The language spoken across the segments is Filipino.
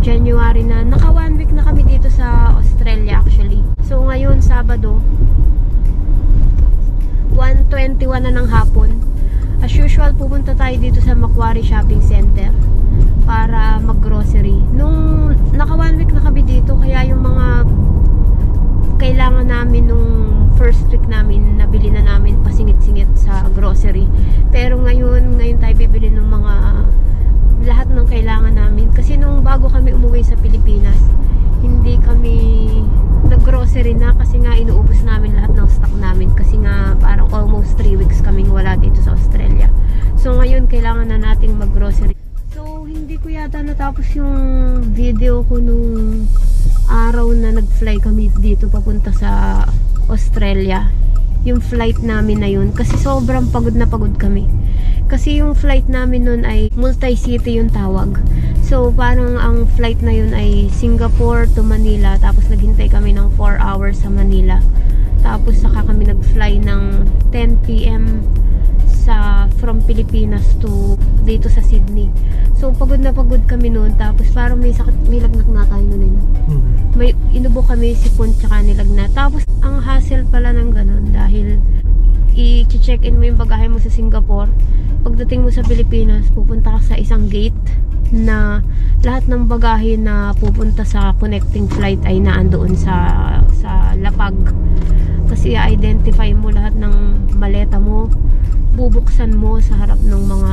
January na. Naka 1 week na kami dito sa Australia actually. So ngayon, Sabado, 1:21 na ng hapon. As usual, pupunta tayo dito sa Macquarie Shopping Center para mag-grocery. Nung naka 1 week na kami dito, kaya yung mga kailangan namin nung first week namin, nabili na namin pasingit-singit sa grocery. Pero ngayon tayo bibili ng mga lahat ng kailangan namin. Kasi nung bago kami umuwi sa Pilipinas, hindi kami nag-grocery na kasi nga inuubos namin lahat ng stock namin. Kasi nga parang almost 3 weeks kaming wala dito sa Australia. So ngayon kailangan na nating mag-grocery. So hindi ko yata natapos yung video ko nung araw na nag-fly kami dito papunta sa Australia. Yung flight namin na yun. Kasi sobrang pagod na pagod kami. Kasi yung flight namin nun ay multi-city yung tawag. So parang ang flight na yun ay Singapore to Manila. Tapos naghintay kami ng 4 hours sa Manila. Tapos saka kami nag-fly ng 10 PM from Pilipinas to dito sa Sydney. So pagod na pagod kami noon. Tapos parang may lagnat na tayo noon. May inubo kami, sipon tsaka nilagnat. Tapos ang hassle pala ng ganun dahil i-check-in mo yung bagahe mo sa Singapore. Pagdating mo sa Pilipinas, pupunta ka sa isang gate na lahat ng bagahe na pupunta sa connecting flight ay naandoon sa lapag. Kasi i-identify mo lahat ng maleta mo, bubuksan mo sa harap ng mga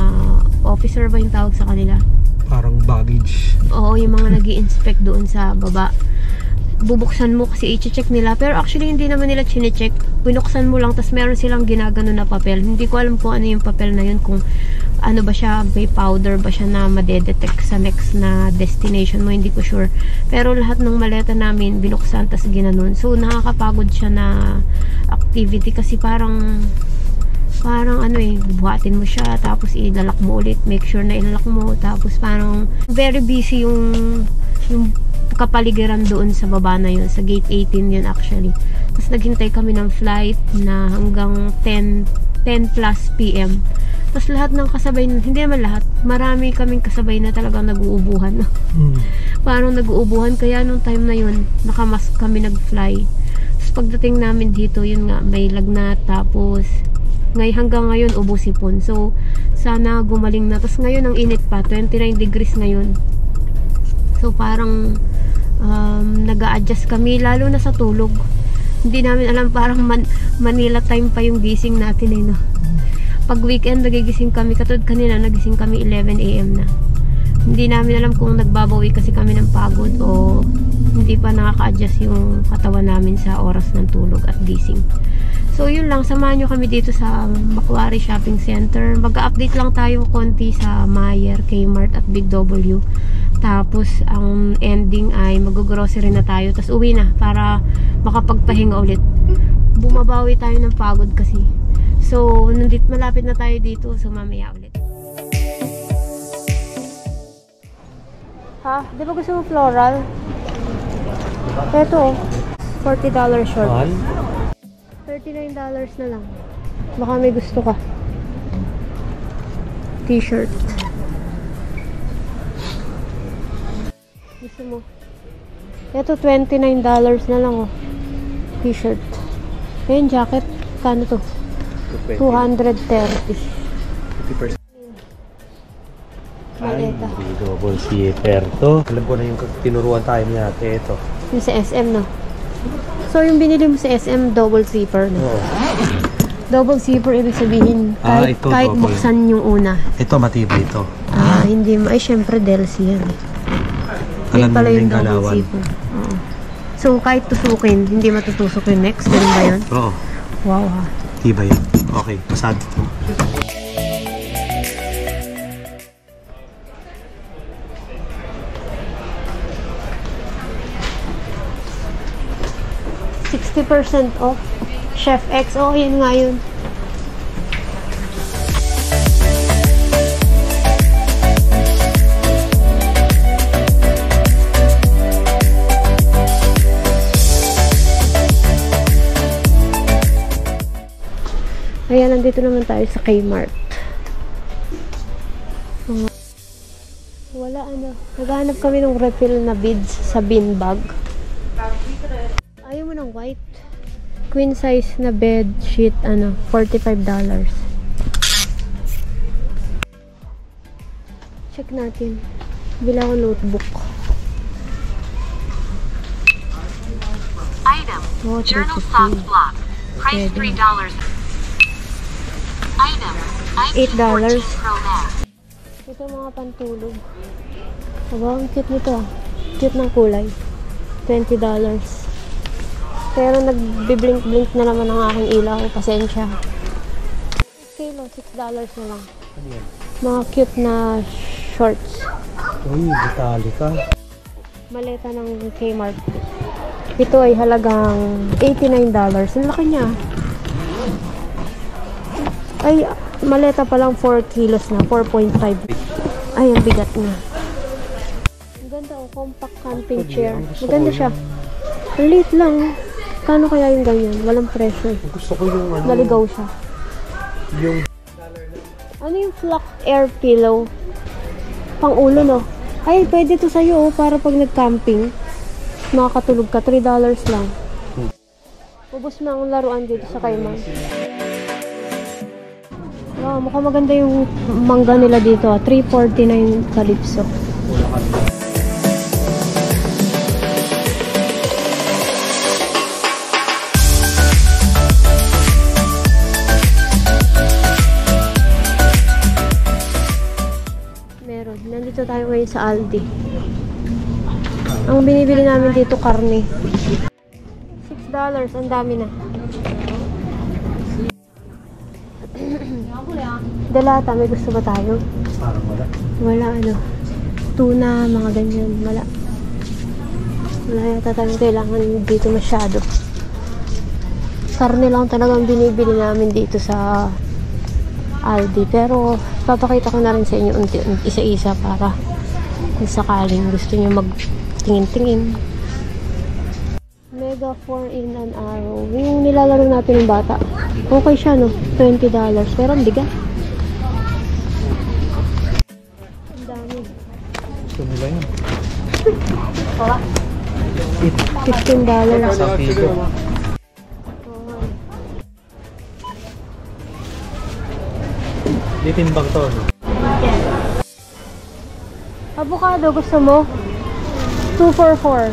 officer ba yung tawag sa kanila? Parang baggage. Oo, yung mga nag-i-inspect doon sa baba. Bubuksan mo kasi i-check nila. Pero actually hindi naman nila chine-check. Binuksan mo lang, tapos meron silang ginagano na papel. Hindi ko alam kung ano yung papel na yun. Kung ano ba siya, may powder ba siya na madedetect sa next na destination mo. Hindi ko sure. Pero lahat ng maleta namin binuksan, tapos ginanon. So nakakapagod siya na activity kasi parang ano buhatin mo siya, tapos ilalak mo ulit, make sure na ilalak mo, tapos parang very busy yung kapaligiran doon sa baba na yun, sa gate 18 yun actually. Tapos naghintay kami ng flight na hanggang 10 plus PM. Tapos lahat ng kasabay, hindi naman lahat, marami kaming kasabay na talagang nag-uubuhan. Parang nag-uubuhan, kaya nung time na yun, nakamask kami nag-fly. Tapos pagdating namin dito, yun nga, may lagnat, tapos hanggang ngayon ubusipon. So sana gumaling na. Tapos ngayon ang init pa, 29 degrees ngayon. So parang nag-a-adjust kami, lalo na sa tulog. Hindi namin alam, parang Manila time pa yung gising natin no. Pag weekend nagigising kami, katulad kanina nagising kami 11 AM na. Hindi namin alam kung nagbabawi kasi kami ng pagod o hindi pa nakaka-adjust yung katawan namin sa oras ng tulog at gising. So yun lang, samahan nyo kami dito sa Macquarie Shopping Center. Mag-update lang tayo konti sa Myer, Kmart at Big W. Tapos ang ending ay mag-grocery na tayo, tapos uwi na para makapagpahinga ulit. Bumabawi tayo ng pagod kasi. So malapit na tayo dito, so mamaya ulit. Ha? Di ba gusto mo floral? Ito, $40 short. $39 na lang. Baka may gusto ka. T-shirt. Gusto mo? Ito, $29 na lang T-shirt. Ayun, jacket. Kano to? 230. 50%. Maleta. Ay, double zipper to. Alam ko na yung tinuruan tayo niya ate. Ito. Yung sa SM, no? So, yung binili mo sa SM, double zipper, no? Oo. Double zipper, ibig sabihin, kahit buksan yung una. Ito, matibay ito. Hindi mo. Ay, syempre, Delcy yan. Yan pala yung double zipper. Oo. So, kahit tusukin, hindi matutusok yung next. Ganun ba yun? Oo. Wow, ha? Tibay yun. Okay, pasad. %60 off. Chef X. Oh, yun nga yun. Ayan, nandito naman tayo sa Kmart. Wala naghahanap kami ng refill na beads sa bean bag. Ayaw mo ng white. Queen size na bed sheet, $45. Check natin. Bila ko notebook. Item. Journal soft block. Price $3. Item. $8. Pro Max. Ito mga pantulog. Aba, ang cute nito. Cute ng kulay. $20. Pero nagbiblink-blink na naman ang aking ilaw. Pasensya. Okay lang, $6 na lang. Ano yan? Mga cute na shorts. Uy, Metallica. Maleta ng Kmart. Ito ay halagang $89. Ang laki niya. Ay, maleta pa lang 4 kilos na. 4.5. Ay, ang bigat na. Ang ganda oh, compact camping chair. Maganda siya. Ang liit lang. Kano kaya yung ganyan? Walang pressure. Gusto ko yung Naligaw siya. Yung Ano yung flock air pillow? Pang ulo, no? Ay, pwede to sa'yo, oh, para pag nag-camping. Makakatulog ka. $3 lang. Ubus na ang laruan dito sa Kayman. Wow, mukhang maganda yung mangga nila dito. $3.49 Calypso. Meron. Nandito tayo ngayon sa Aldi. Ang binibili namin dito, karne. $6. Ang dami na. Dalata, may gusto ba tayo? parang wala. Wala, tuna, mga ganyan. Wala yata tayong kailangan dito masyado. Karne lang talagang binibili namin dito sa Aldi. Pero papakita ko na rin sa inyo unti-unti, isa-isa, para kung sakaling gusto nyo magtingin-tingin. Mega 4 in an arrow. Yung nilalaro natin ng bata. Okay siya, no? $20. Pero ang bigat. Ang dami. Gusto nila yun. $15. Sa piso. Di timbang to, no? Avocado, gusto mo? 2 for 4.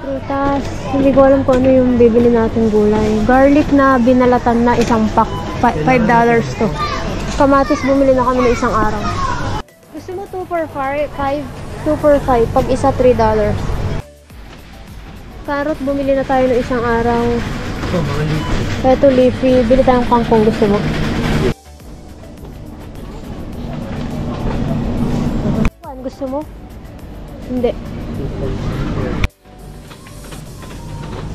Prutas, hindi ko alam kung ano yung bibili natin gulay. Garlic na binalatan na isang pack. $5 to. Kamatis, bumili na kami ng isang araw. Gusto mo 2 for 5? 2 for 5. Pag isa, $3. Carrot, bumili na tayo ng isang araw. Ito, mga leafy. Ito, leafy. Bili tayong kangkong. Gusto mo? Gusto mo? Hindi.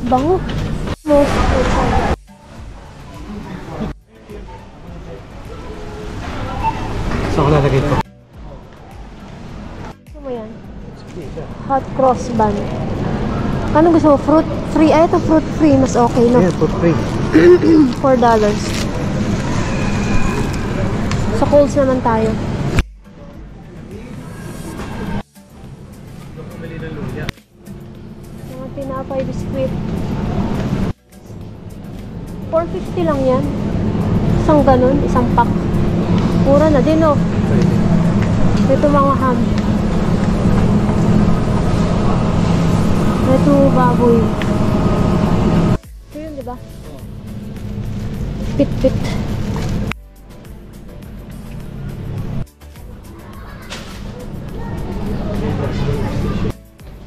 Bango. Mo. Saan ko lalagay ito? Gusto mo yan? Hot cross bun. Ano gusto mo? Fruit free? Ay, ito fruit free. Mas okay, no? Yeah, food free. $4. Sa Coles naman tayo. Mga tinapay biskwit. $4.50 lang yan. Isang ganun, isang pack. Mura na din, oh. Ito mga ham. Ito baboy. Ito yun, diba? Pit-pit.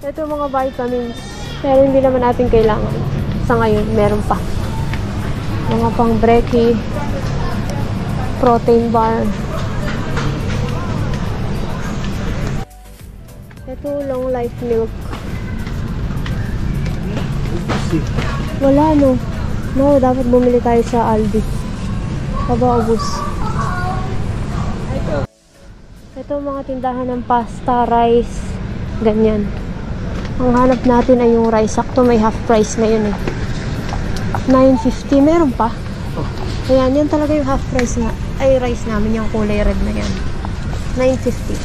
Ito mga vitamins. Pero hindi naman natin kailangan. Sa ngayon, meron pa. Mga pang brekkie, protein bar. Ito long life milk. Wala, no? No, dapat bumili tayo sa Aldi. Pabaubos. Ito mga tindahan ng pasta, rice, ganyan. Ang hanap natin ay yung rice. Sakto may half price ngayon eh. $9.50. Meron pa. Ayan, yan talaga yung half price na. Ay, rice namin. Yung kulay red na yan. 950.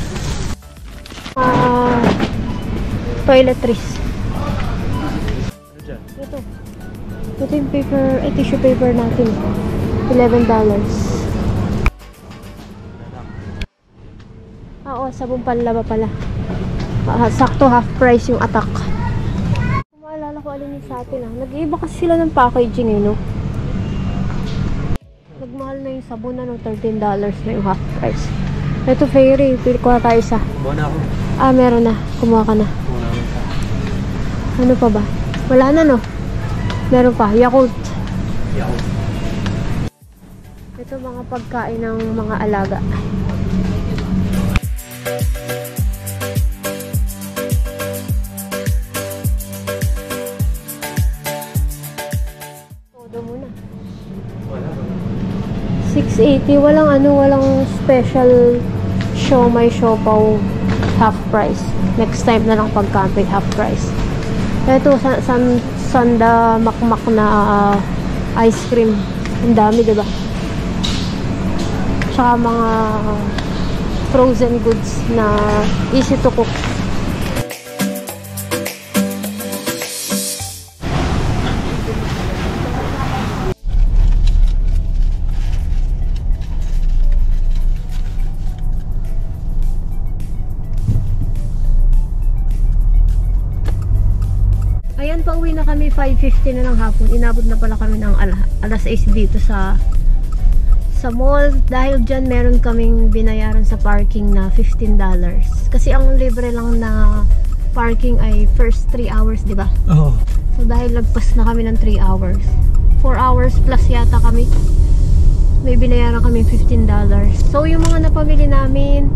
Toiletries. Ano dyan? Ito. Ito yung paper, tissue paper natin. $11. Oo, sabong panlaba pala. Sakto half price yung Attack. Maalala ko alin yung sa atin nag-iiba kasi sila ng packaging no? Nagmahal na yung sabon $13 na yung half price. Ito Fairy, pili ko na tayo isa. Kumuha na ako. Meron na. Kumuha ka na. Kumuha na ako. Ano pa ba? Wala na no? Meron pa. Yakult. Yakult. Ito mga pagkain ng mga alaga. Todo muna. Wala ba? 680. Walang special siomai siopaw half price. Next time na lang pagkamping half price. Ito, sanda makmak na ice cream. Ang dami, diba? Tsaka mga frozen goods na easy to cook. Ayan, pauwi na kami 5:50 na ng hapon. Inabot na pala kami ng alas 6 dito sa mall. Dahil dyan meron kaming binayaran sa parking na $15. Kasi ang libre lang na parking ay first 3 hours, di ba? Oo. So dahil lagpas na kami ng 3 hours. 4 hours plus yata kami. May binayaran kami $15. So yung mga napamili namin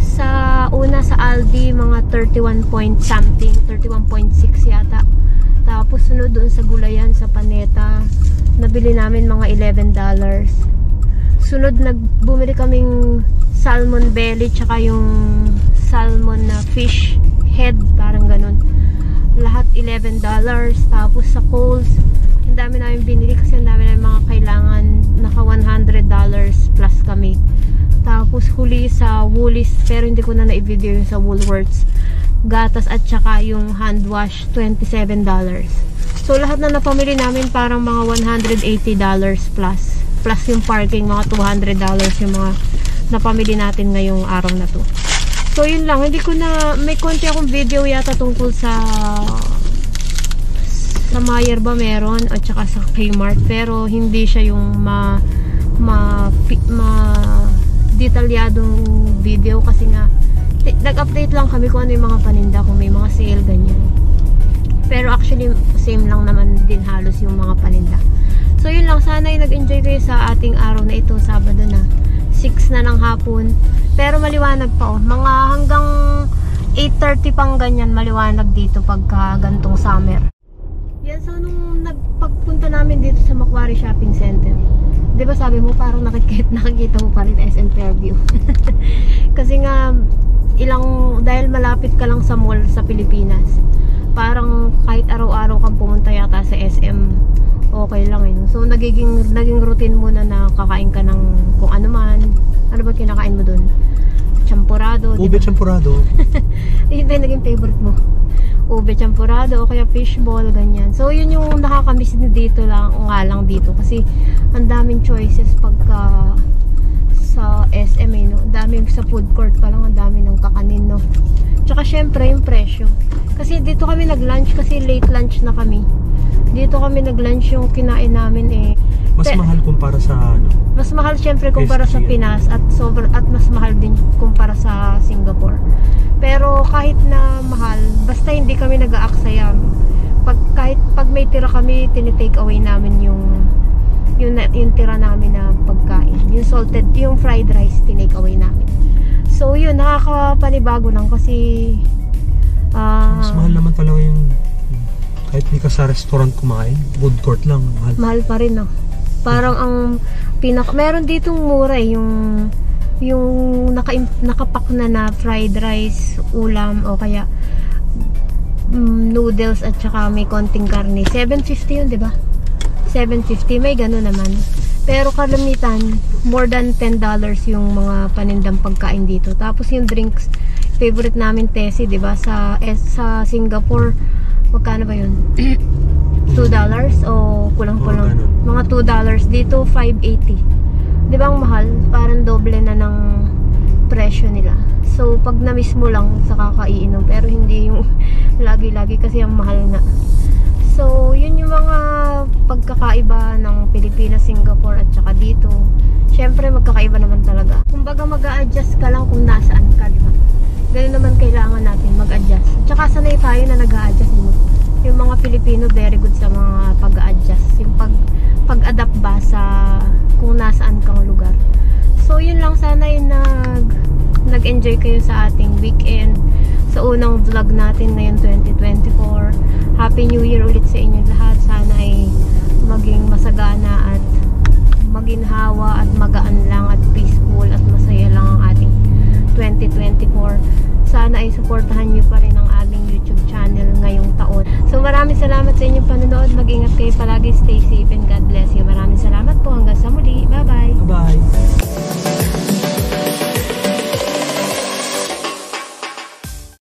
sa una sa Aldi, mga 31 point something, 31.6 yata. Tapos sunod doon sa gulayan sa Panetta, nabili namin mga $11. Sunod bumili kaming salmon belly tsaka yung salmon na fish head, parang ganun. Lahat $11. Tapos sa Kohl's, ang dami namin binili kasi ang dami namin mga kailangan, naka $100 plus kami. Tapos huli sa Woolies, pero hindi ko na na-video yung sa Woolworths, gatas at saka yung hand wash, $27. So lahat na napamili namin parang mga $180 plus yung parking, mga $200 yung mga napamili natin ngayong araw na to. So yun lang, hindi ko na, may konti akong video yata tungkol sa Meijer ba meron at saka sa Kmart, pero hindi siya yung detalyadong video kasi nga nag-update lang kami kung ano yung mga paninda, kung may mga sale, ganyan. Pero actually same lang naman din halos yung mga paninda. So yun lang, sana ay nag-enjoy kayo sa ating araw na ito. Sabado na, 6 na ng hapon, pero maliwanag pa mga hanggang 8:30 pang ganyan, maliwanag dito pagka gantong summer. Yan, so nung pagpunta namin dito sa Macquarie Shopping Center, di ba sabi mo parang nakikita mo pa rin SM Fairview. Kasi nga dahil malapit ka lang sa mall sa Pilipinas, parang kahit araw-araw kang pumunta yata sa SM, okay lang no? So naging routine muna na kakain ka ng kung ano man. Ano ba kinakain mo dun? Champurado, Ube champurado. Yun ba yung naging favorite mo? Ube champurado o kaya fishball, ganyan. So yun yung nakakamiss dito lang, dito kasi ang daming choices pagka sa SM no? Ang daming sa food court pa lang, ang dami ng kakanin no? Tsaka syempre yung presyo, kasi dito kami nag-lunch kasi late lunch na kami. Dito kami nag-lunch, yung kinain namin mas mahal kumpara sa mas mahal syempre kumpara sa Pinas at mas mahal din kumpara sa Singapore. Pero kahit na mahal, basta hindi kami nag-aaksaya. Kahit pag may tira kami, tinitake away namin yung tira namin na pagkain. Yung salted, yung fried rice, tinake away namin. So yun, nakakapanibago lang kasi mas mahal naman talaga yung kahit di ka sa restaurant kumain, food court lang, mahal pa rin parang ang meron ditong mura yung nakapak na fried rice, ulam o kaya noodles at saka may konting karne. $7.50 yun, di ba? $7.50, may gano'n naman. Pero kalamitan, more than $10 yung mga panindang pagkain dito. Tapos yung drinks, favorite namin Tessie, 'di ba? Sa Singapore, magkano ba 'yun? $2 o kulang-kulang. Mga $2 dito, $5.80. 'Di ba ang mahal? Parang doble na ng presyo nila. So pag na-miss mo lang sa kakainom, pero hindi yung lagi-lagi kasi ang mahal nga. So, yun yung mga pagkakaiba ng Pilipinas, Singapore at saka dito. Syempre, magkakaiba naman talaga. Kumbaga, mag-a-adjust ka lang kung nasaan ka, di ba? Ganun naman kailangan natin mag-adjust. Tsaka sanay tayo na nag-a-adjust. Yung mga Pilipino, very good sa mga pag-a-adjust. Yung pag-adapt ba sa kung nasaan kang lugar. So, yun lang sana yung nag-enjoy kayo sa ating weekend. Sa unang vlog natin ngayon 2024. Happy New Year ulit sa inyo lahat. Sana ay maging masagana at maginhawa at magaan lang at peaceful at masaya lang ang ating 2024. Sana ay suportahan nyo pa rin ang aming YouTube channel ngayong taon. So maraming salamat sa inyong panonood. Mag-ingat kayo palagi. Stay safe and God bless you. Maraming salamat.